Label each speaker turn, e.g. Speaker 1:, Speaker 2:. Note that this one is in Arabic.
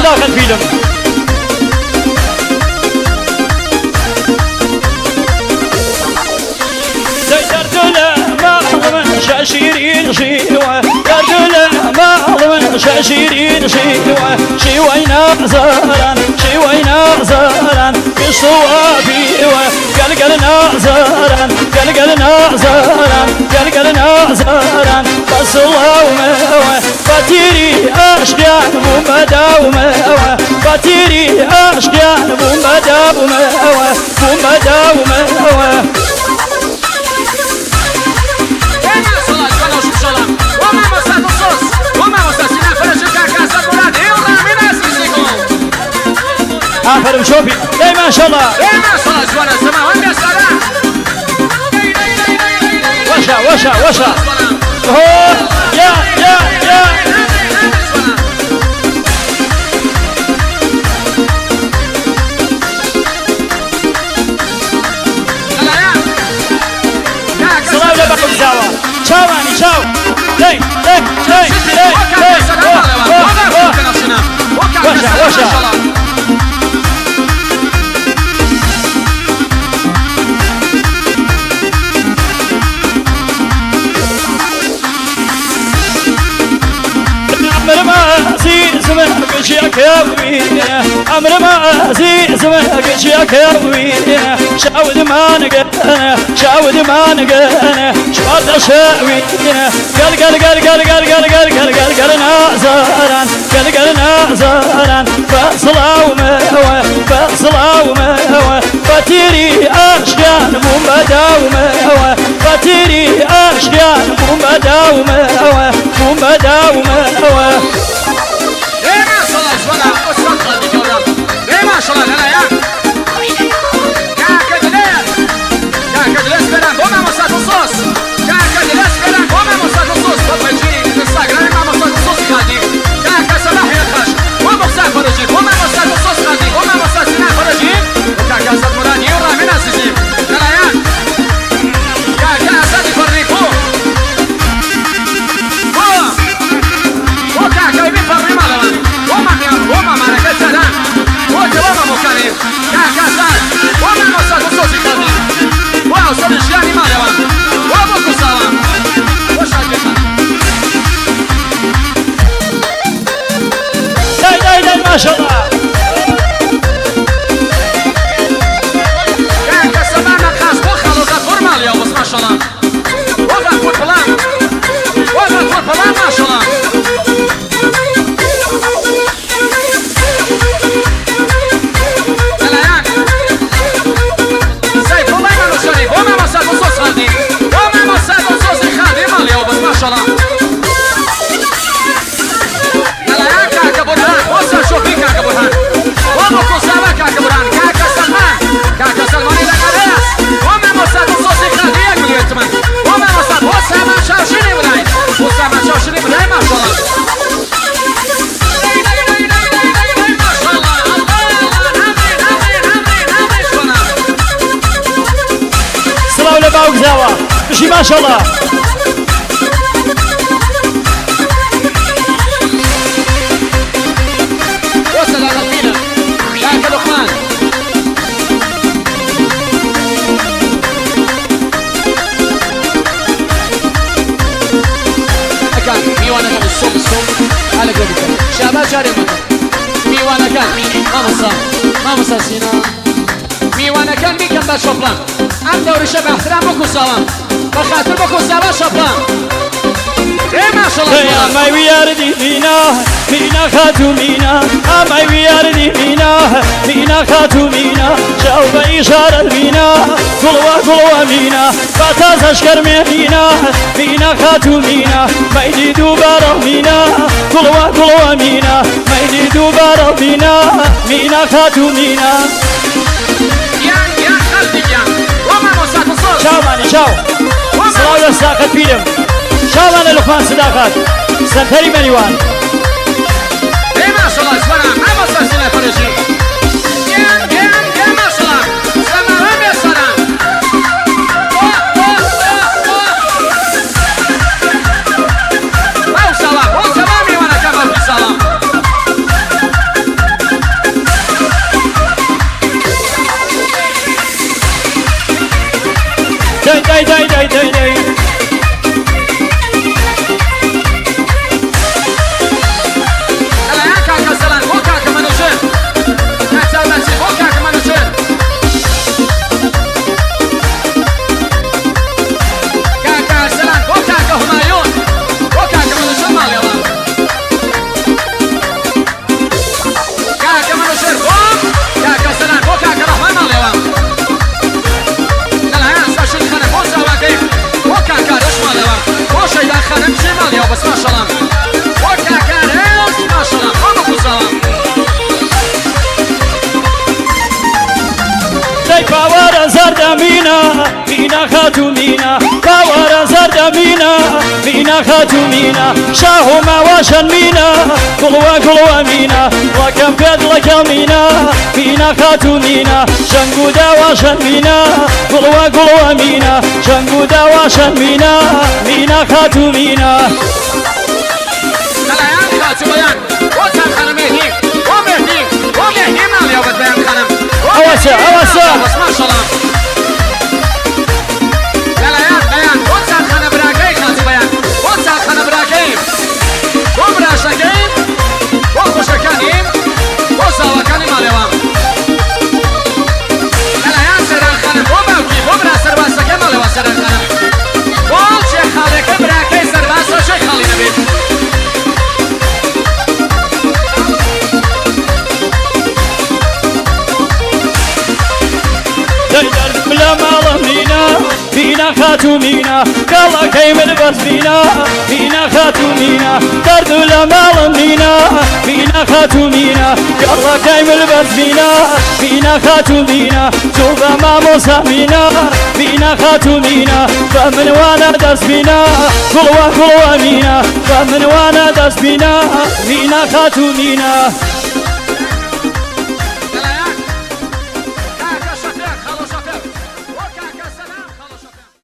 Speaker 1: صداقة فيلم شاشيرين شيوة يردل معلم شاشيرين شيوة شيوينا زهران شيوينا زهران بالصوابيوة قلقلنا زهران قلقلنا زهران قلقلنا زهران بصوا وموة فتيري أشقيان بومبدا وموة فتيري أشقيان بومبدا وموة بومبدا وموة آخر شوفي اي ما شاء الله
Speaker 2: اي ما شاء الله جوانا السماء وين يا سلام
Speaker 1: وشا هو يا صلاة لبقى بزاوة شاواني شاو لي وشا عمر ما عزيز ما قشيك يا وينا شاود ما نقنا شاود ما نقنا شوات شاوينا قل نازران قل نازران فصلا ومهوى فتيري أشيان مبدا ومهوى فتيري أشيان مبدا ومهوى
Speaker 2: ما شاء الله لا يا كدلس بلا كوما مصاد الصوص كدلس بلا كوما مصاد الصوص بتجي الانستغرام ما مصاد الصوص هذه صلاح يدخش ومصاد فرجي كوما مصاد الصوص هذه كوما مصاد سنا فرجي كاسد مرادي ورامي ناس يجيب لا يا كاسد فريقو وكاكا يبي فري مالوان وما مالك السلام وجواب مكاني كاسد وما مصاد الصوص هذه واو صدق يعني مالوان وابوكو سلام وش هالكلام
Speaker 1: داي ما شاء الله
Speaker 2: ما شاء الله وقف والبلان ما شاء الله الآن سيف الله ما نشري وما مساد الصوص هذه وما مساد الصوص خادم اليوم بس ما شاء الله الآن كاكا برهان وصل شوفي كاكا برهان وابوكو سابا كاكا برهان كاكا سلمان إلى كرياس وما مساد الصوص خادم يتمن وما مساد وسام شاشيني براي وسام شاشيني براي ما شاء الله ما شاء الله
Speaker 1: صلاة لباوك زاوة مشي ما شاء الله
Speaker 2: وصل على القيلة كاكا لقمان ميوانا كان الصوم على قلبك شابات جاري مكان ميوانا كان ما مصا سينا ميوانا كان مين كان بات شبلان عم دوري شبه احترام بكو سلام بخاطر بكو سلام شبلان ايه ما شاء الله
Speaker 1: يا ماي وياردي مينا خاتو مينا ماي وياردي مينا خاتو مينا شاوب إشارة مينا قلوة مينا فاتاز أشكر مينا خاتو مينا ميدي دوبارة مينا قلوة مينا ميدي دوبارة مينا خاتو مينا
Speaker 2: يا خالتي يا وما مصاك الصوت
Speaker 1: شاو ماني شاو صلاة الساقة فيلم شاو ماني لقمان صداقات سنتري منيوان
Speaker 2: ايه ما شاء الله اسمعنا ما مصاك سنة فرشي يا ما شاء الله سلام يا سلام او سلام ميوانا كمان في سلام
Speaker 1: مينا مينا خاتو مينا باورا زرد مينا مينا خاتو مينا شاهو ما واشن مينا قلوة مينا وكم بيد لك مينا مينا خاتو مينا شنقو دا واشن مينا قلوة مينا شنقو دا واشن مينا مينا خاتو مينا
Speaker 2: لەلایەن خاتو بەیان بۆتان خانم مهدی بۆ مهدی ماڵیاوبەت بەیان خانم
Speaker 1: ئەوەسە
Speaker 2: ماشەڵڵا لەلایەن بەیان بۆتان خانە براکەی خاتو بەیان بۆتان خانە براکەی بۆ براشەکەیم بۆ خۆشەکانیم بۆ ساڵەکانی ماڵێوام لەلایەن سەردان خانم بۆ باوکی بۆ برا سەرباسەکەی ماڵێوە سەردان خانم بۆ چێ خاڵەکەی براکەی سەرباسە شەی خاڵی نەبێت
Speaker 1: بلا ماڵە مینا مینا خاتو مینا کاڵەکەی من بەس مینا مینا خاتو مینا دەرد لە ماڵە مینا مینا خاتو مینا کاڵەکەی من بەس مینا مینا خاتو مینا زوو بە مامۆسا مینا مینا خاتو مینا بە منوانە دەست مینا گوڵوە مینا بە منوانە دەست مینا مینا خاتو مینا